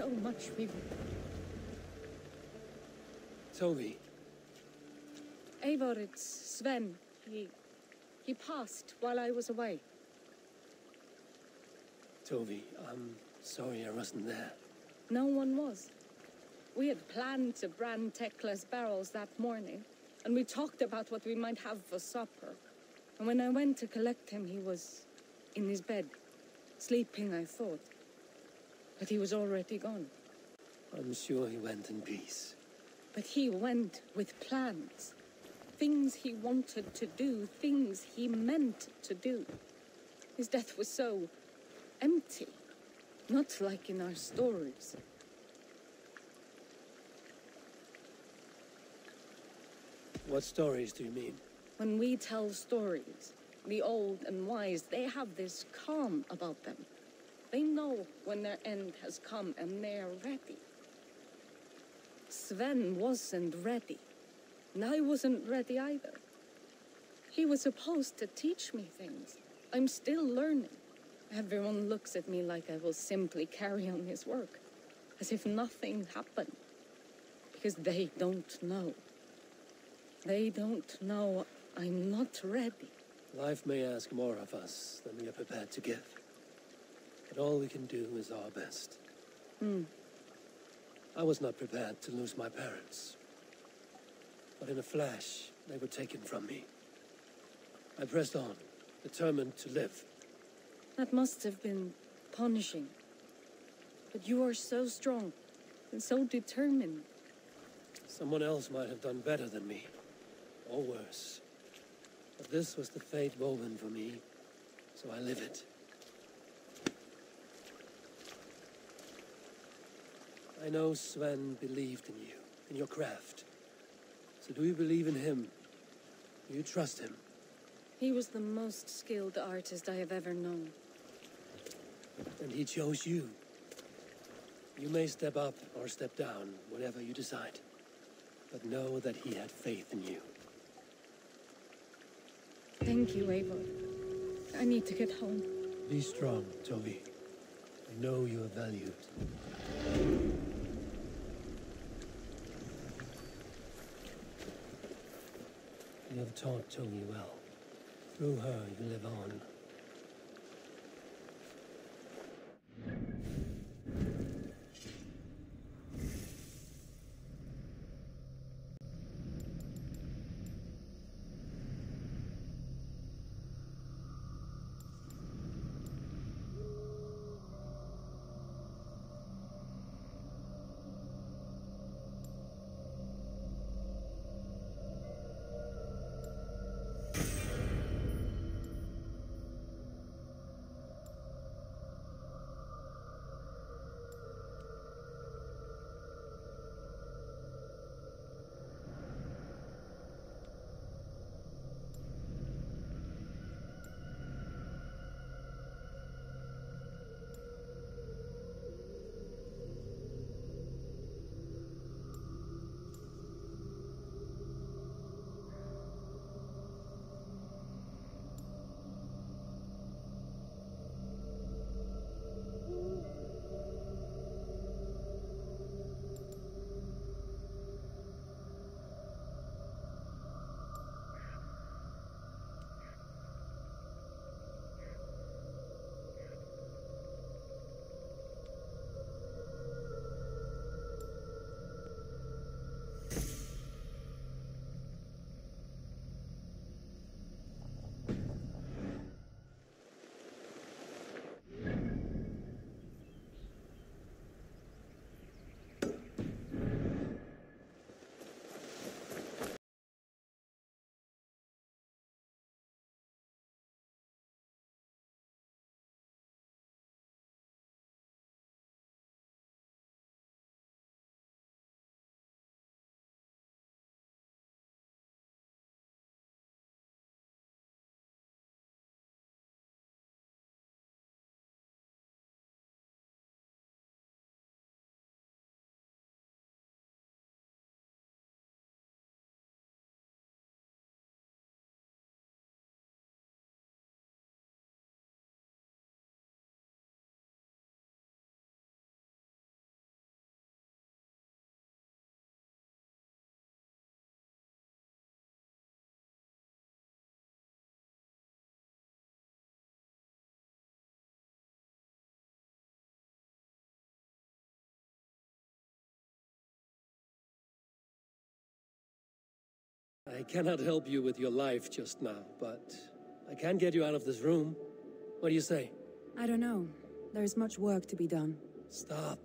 so much. Toby. Eivor, it's Sven. He passed while I was away. Toby, I'm sorry I wasn't there. No one was. We had planned to brand Tekla's barrels that morning, and we talked about what we might have for supper. And when I went to collect him, he was in his bed, sleeping, I thought. But he was already gone. I'm sure he went in peace. But he went with plans. Things he wanted to do, things he meant to do. His death was so empty, not like in our stories. What stories do you mean? When we tell stories, the old and wise, they have this calm about them. They know when their end has come and they're ready. Sven wasn't ready, and I wasn't ready either. He was supposed to teach me things. I'm still learning. Everyone looks at me like I will simply carry on his work, as if nothing happened. Because they don't know. They don't know I'm not ready. Life may ask more of us than we are prepared to give. But all we can do is our best. I was not prepared to lose my parents. But in a flash, they were taken from me. I pressed on, determined to live. That must have been punishing. But you are so strong and so determined. Someone else might have done better than me, or worse. But this was the fate woven for me, so I live it. I know Sven believed in you, in your craft. So do you believe in him? Do you trust him? He was the most skilled artist I have ever known. And he chose you. You may step up or step down, whatever you decide. But know that he had faith in you. Thank you, Eivor. I need to get home. Be strong, Toby. I know you are valued. You have taught Toby well. Through her, you live on. I cannot help you with your life just now, but I can get you out of this room. What do you say? I don't know. There's much work to be done. Stop.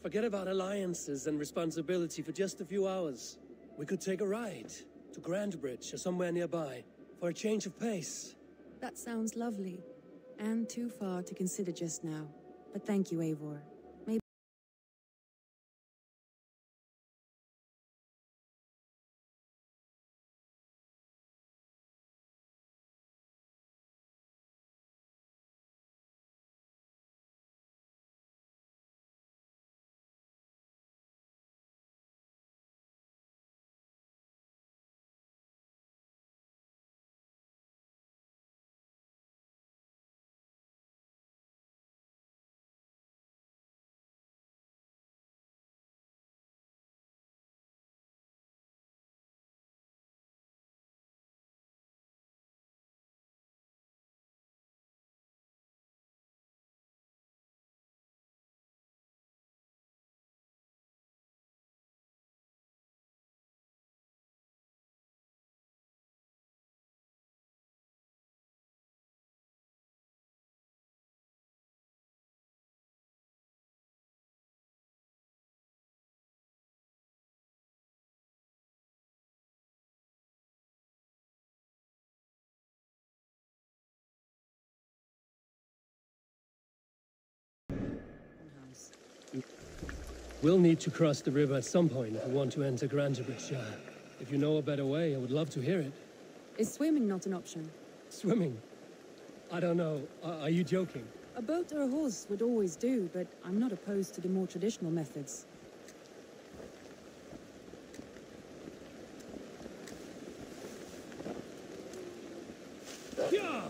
Forget about alliances and responsibility for just a few hours. We could take a ride to Grandbridge or somewhere nearby for a change of pace. That sounds lovely. And too far to consider just now. But thank you, Eivor. Maybe... We'll need to cross the river at some point if we want to enter Grandbridge. If you know a better way, I would love to hear it. Is swimming not an option? Swimming? I don't know. Are you joking? A boat or a horse would always do, but I'm not opposed to the more traditional methods. Yeah!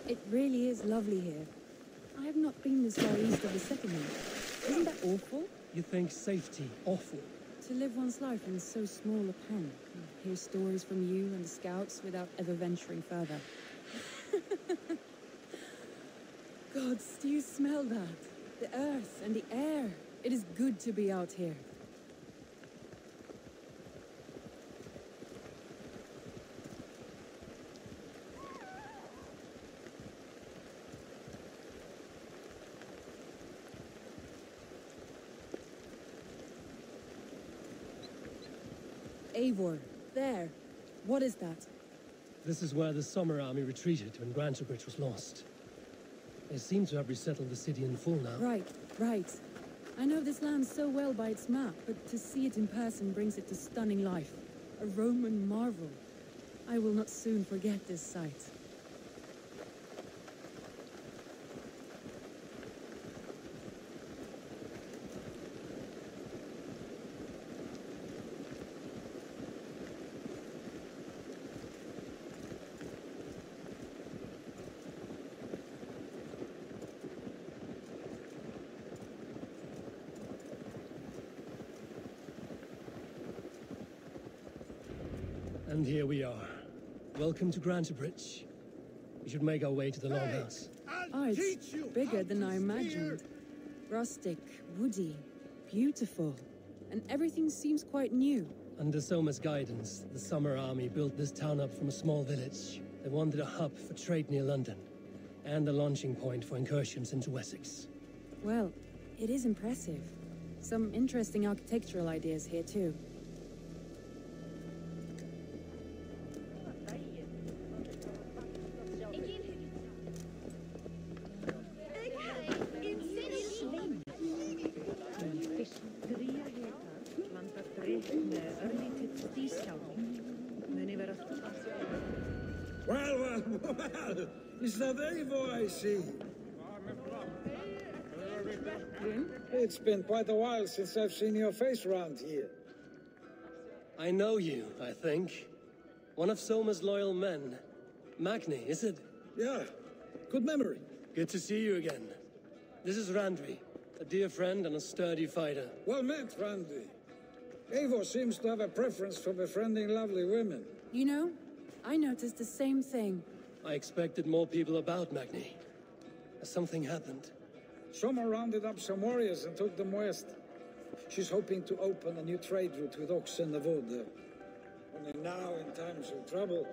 It really is lovely here. I have not been this far east of the settlement. Isn't that awful? You think safety awful? To live one's life in so small a pen, and hear stories from you and the scouts without ever venturing further. Gods, do you smell that? The earth and the air. It is good to be out here. Eivor, there. What is that? This is where the Summer Army retreated when Grandbridge was lost. They seem to have resettled the city in full now. Right, right. I know this land so well by its map, but to see it in person brings it to stunning life. A Roman marvel. I will not soon forget this sight. And here we are. Welcome to Grandbridge. We should make our way to the Longhouse. Oh, it's bigger than I imagined. Rustic, woody, beautiful. And everything seems quite new. Under Soma's guidance, the Summer Army built this town up from a small village. They wanted a hub for trade near London, and a launching point for incursions into Wessex. Well, it is impressive. Some interesting architectural ideas here too. Is that Eivor I see? It's been quite a while since I've seen your face around here. I know you, I think. One of Soma's loyal men. Magni, is it? Yeah, good memory. Good to see you again. This is Randvi, a dear friend and a sturdy fighter. Well met, Randy. Eivor seems to have a preference for befriending lovely women. You know, I noticed the same thing. I expected more people about Magni. Something happened. Soma rounded up some warriors and took them west. She's hoping to open a new trade route with Ox and the Voda. Only now, in times of trouble,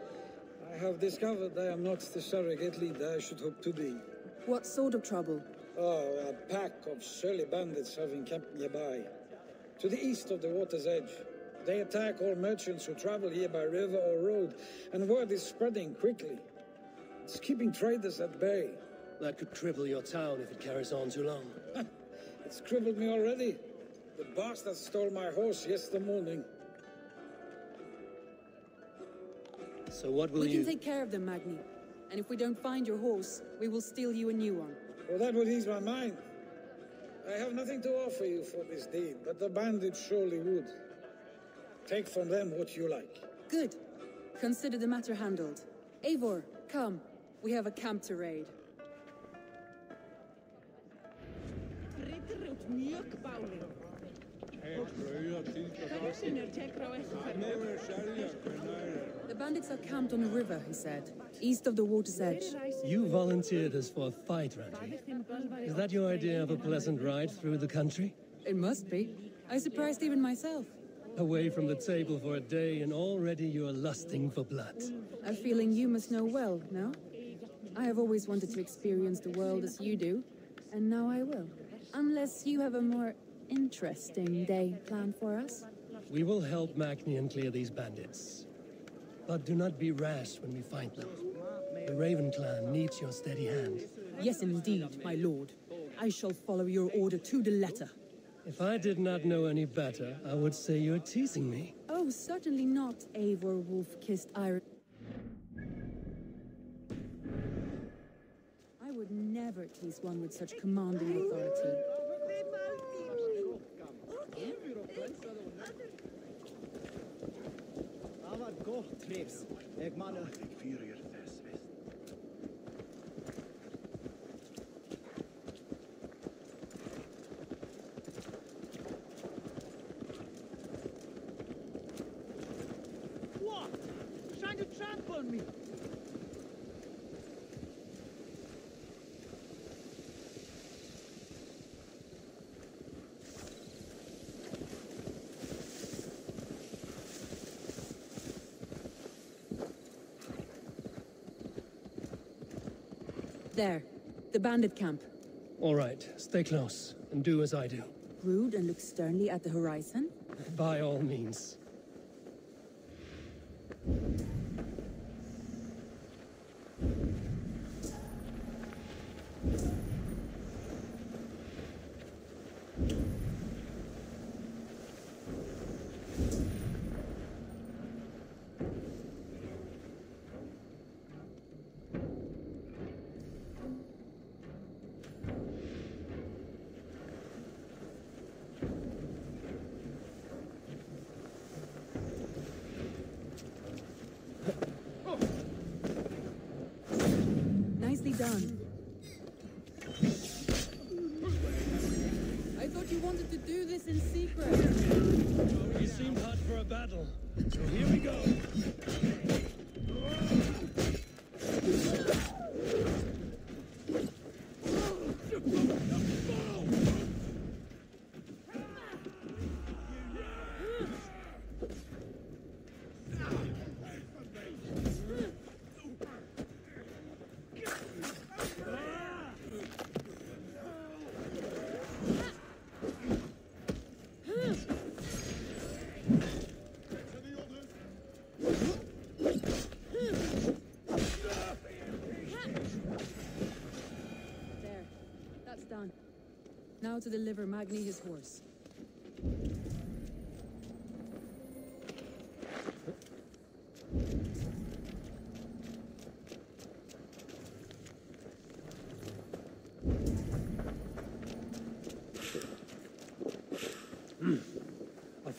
I have discovered I am not the surrogate leader I should hope to be. What sort of trouble? Oh, a pack of surly bandits have encamped nearby. To the east of the water's edge. They attack all merchants who travel here by river or road, and word is spreading quickly. It's keeping traders at bay. That could cripple your town if it carries on too long. It's crippled me already. The bastard stole my horse yesterday morning. So what will We you... can take care of them, Magni. And if we don't find your horse, we will steal you a new one. Well, that would ease my mind. I have nothing to offer you for this deed, but the bandits surely would. Take from them what you like. Good. Consider the matter handled. Eivor, come. We have a camp to raid. The bandits are camped on a river, he said, east of the water's edge. You volunteered us for a fight, Randy. Is that your idea of a pleasant ride through the country? It must be. I surprised even myself. Away from the table for a day and already you are lusting for blood. A feeling you must know well, no? I have always wanted to experience the world as you do, and now I will. Unless you have a more interesting day planned for us. We will help Magni clear these bandits. But do not be rash when we find them. The Raven clan needs your steady hand. Yes, indeed, my lord. I shall follow your order to the letter. If I did not know any better, I would say you're teasing me. Oh, certainly not, Eivor wolf-kissed iron. I would never tease one with such commanding authority. What? You're trying to trample on me! There, the bandit camp. All right, stay close and do as I do. Rude and look sternly at the horizon. By all means. Nicely done. I thought you wanted to do this in secret. You seemed hot for a battle, so here we go. There. That's done. Now to deliver Magni his horse.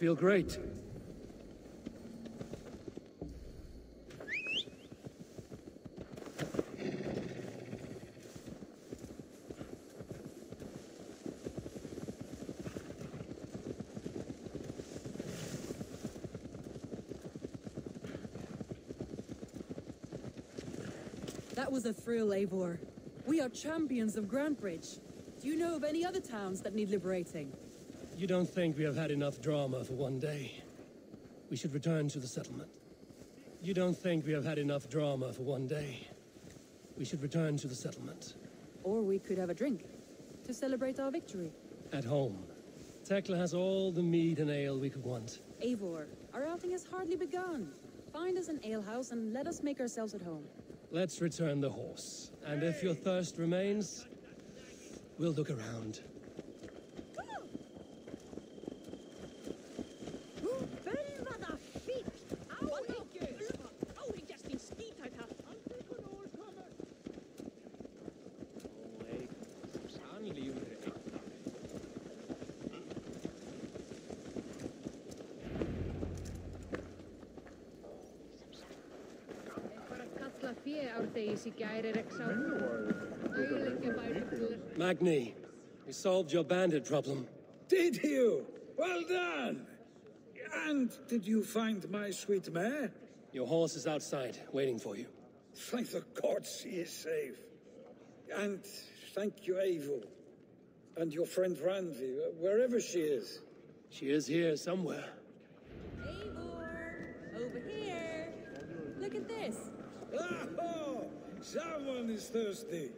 feel great. That was a thrill, Eivor. We are champions of Grantebridge. Do you know of any other towns that need liberating? You don't think we have had enough drama for one day? We should return to the settlement. You don't think we have had enough drama for one day? We should return to the settlement. Or we could have a drink to celebrate our victory. At home. Tekla has all the mead and ale we could want. Eivor, our outing has hardly begun. Find us an alehouse and let us make ourselves at home. Let's return the horse. And if your thirst remains, we'll look around. Magni, we solved your bandit problem. Did you? Well done! And did you find my sweet mare? Your horse is outside, waiting for you. Thank the gods she is safe. And thank you, Eivor. And your friend Randvi, wherever she is. She is here somewhere. Eivor! Over here! Look at this! Oh, someone is thirsty.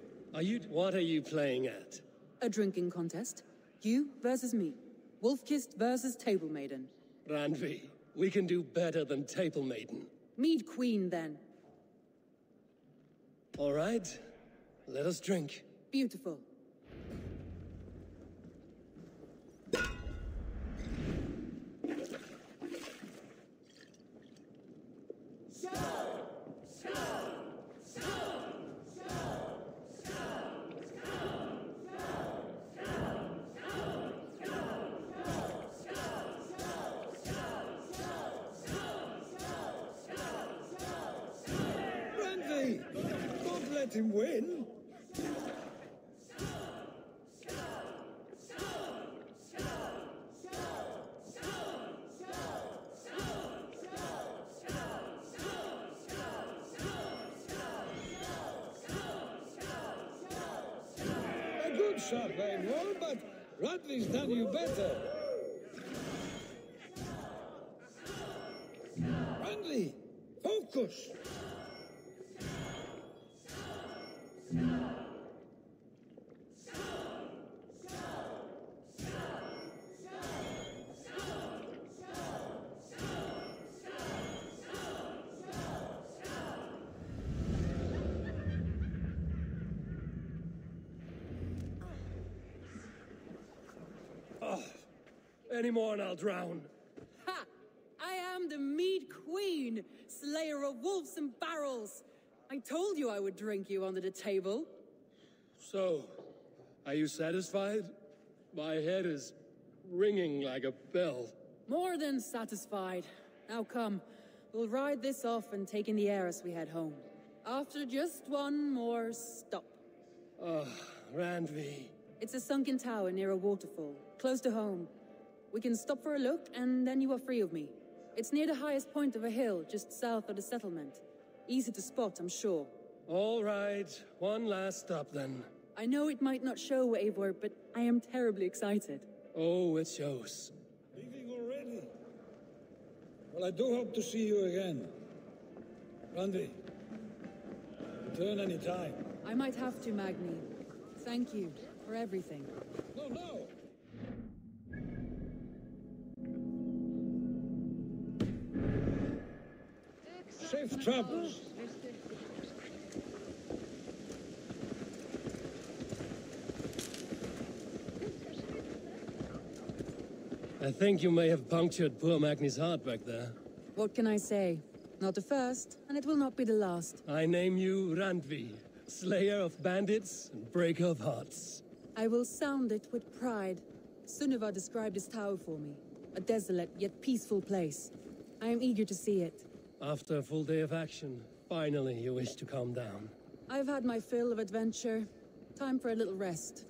What are you playing at? A drinking contest. You versus me. Wolf-kissed versus Table Maiden. Randvi, we can do better than Table Maiden. Mead Queen, then. All right, let us drink. Beautiful. Don't let him win. A good shot, Eivor, but Radley's done you better. Radley, focus. Any more and I'll drown. Ha! I am the Mead Queen, slayer of wolves and barrels. I told you I would drink you under the table. So, are you satisfied? My head is ringing like a bell. More than satisfied. Now come, we'll ride this off and take in the air as we head home. After just one more stop. Randvi. It's a sunken tower near a waterfall, close to home. We can stop for a look, and then you are free of me. It's near the highest point of a hill, just south of the settlement. Easy to spot, I'm sure. All right, one last stop then. I know it might not show, Eivor, but I am terribly excited. Oh, it shows. Leaving already? Well, I do hope to see you again. Randy, return any time. I might have to, Magni. Thank you for everything. No. Safe travels. I think you may have punctured poor Magni's heart back there. What can I say? Not the first, and it will not be the last. I name you Randvi, slayer of bandits and breaker of hearts. I will sound it with pride. Sunniva described this tower for me. A desolate yet peaceful place. I am eager to see it. After a full day of action, finally you wish to calm down. I've had my fill of adventure. Time for a little rest.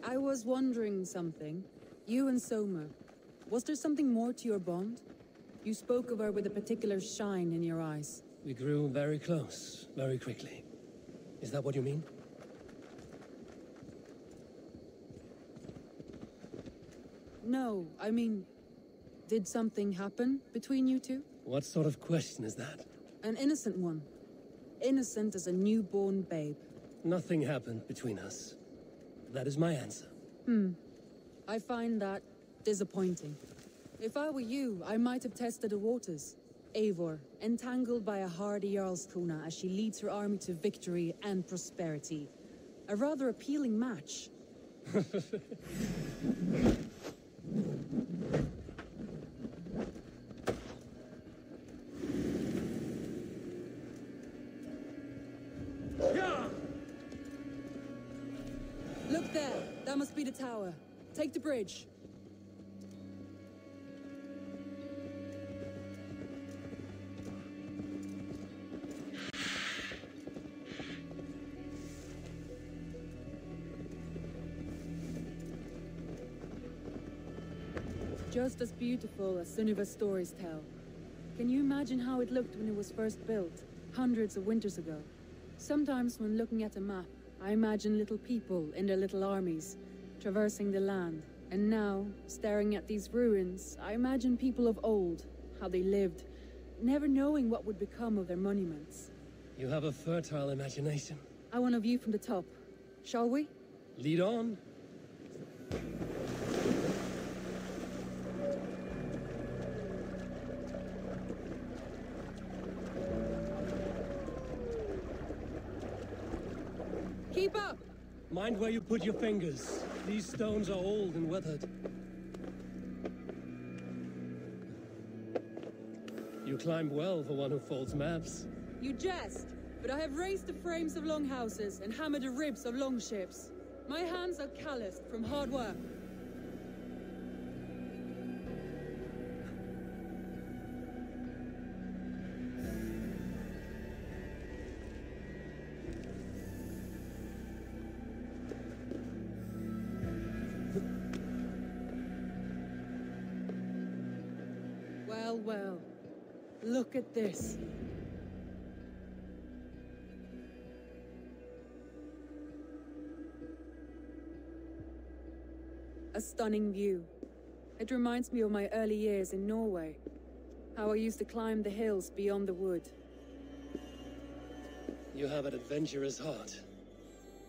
I was wondering something. You and Soma. Was there something more to your bond? You spoke of her with a particular shine in your eyes. We grew very close, very quickly. Is that what you mean? No, I mean... Did something happen between you two? What sort of question is that? An innocent one. Innocent as a newborn babe. Nothing happened between us. That is my answer. I find that disappointing. If I were you, I might have tested the waters. Eivor, entangled by a hardy Jarlskona as she leads her army to victory and prosperity. A rather appealing match. Look there! That must be the tower. Take the bridge. Just as beautiful as Sunniva's stories tell. Can you imagine how it looked when it was first built, hundreds of winters ago? Sometimes when looking at a map, I imagine little people in their little armies, traversing the land. And now, staring at these ruins, I imagine people of old, how they lived, never knowing what would become of their monuments. You have a fertile imagination. I want a view from the top. Shall we? Lead on. Keep up! Mind where you put your fingers. These stones are old and weathered. You climb well for one who folds maps. You jest, but I have raised the frames of longhouses and hammered the ribs of longships. My hands are calloused from hard work. Well, look at this. A stunning view. It reminds me of my early years in Norway. How I used to climb the hills beyond the wood. You have an adventurous heart.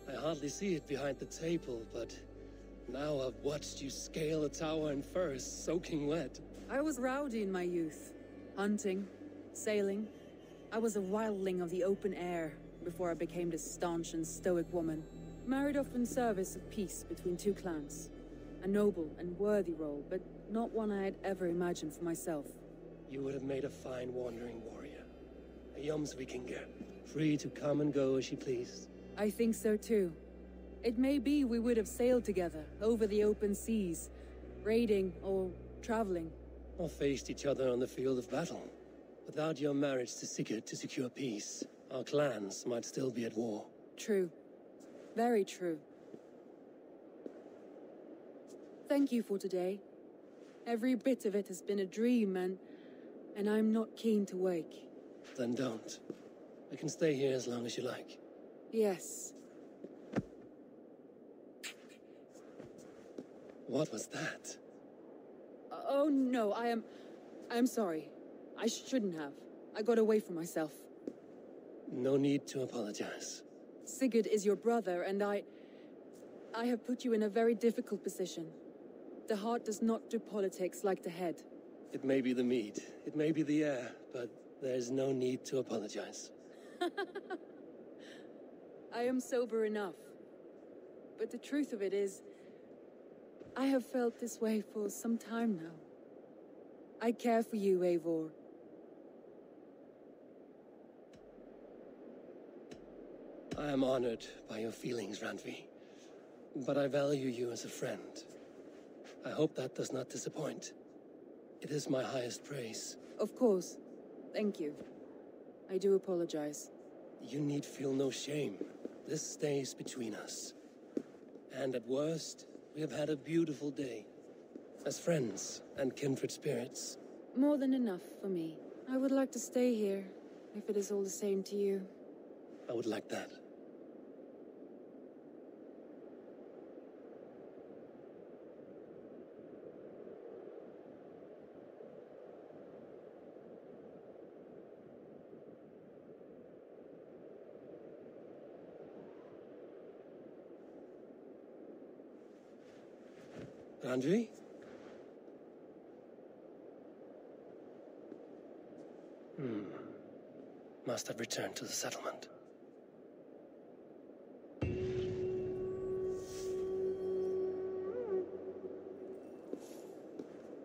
I hardly see it behind the table, but now I've watched you scale a tower in furs, soaking wet. I was rowdy in my youth. Hunting, sailing. I was a wildling of the open air before I became this staunch and stoic woman. Married off in service of peace between two clans. A noble and worthy role, but not one I had ever imagined for myself. You would have made a fine wandering warrior. A Jomsvikinger, free to come and go as she pleased. I think so too. It may be we would have sailed together over the open seas, raiding or traveling. Or faced each other on the field of battle. Without your marriage to Sigurd to secure peace, our clans might still be at war. True. Very true. Thank you for today. Every bit of it has been a dream, and I'm not keen to wake. Then don't. I can stay here as long as you like. Yes. What was that? Oh no, I'm sorry. I shouldn't have. I got away from myself. No need to apologize. Sigurd is your brother, and I have put you in a very difficult position. The heart does not do politics like the head. It may be the meat, it may be the air, but there's no need to apologize. I am sober enough. But the truth of it is, I have felt this way for some time now. I care for you, Eivor. I am honored by your feelings, Randvi. But I value you as a friend. I hope that does not disappoint. It is my highest praise. Of course. Thank you. I do apologize. You need feel no shame. This stays between us. And at worst, we have had a beautiful day. As friends and kindred spirits. More than enough for me. I would like to stay here, if it is all the same to you. I would like that. Randvi? Must have returned to the settlement.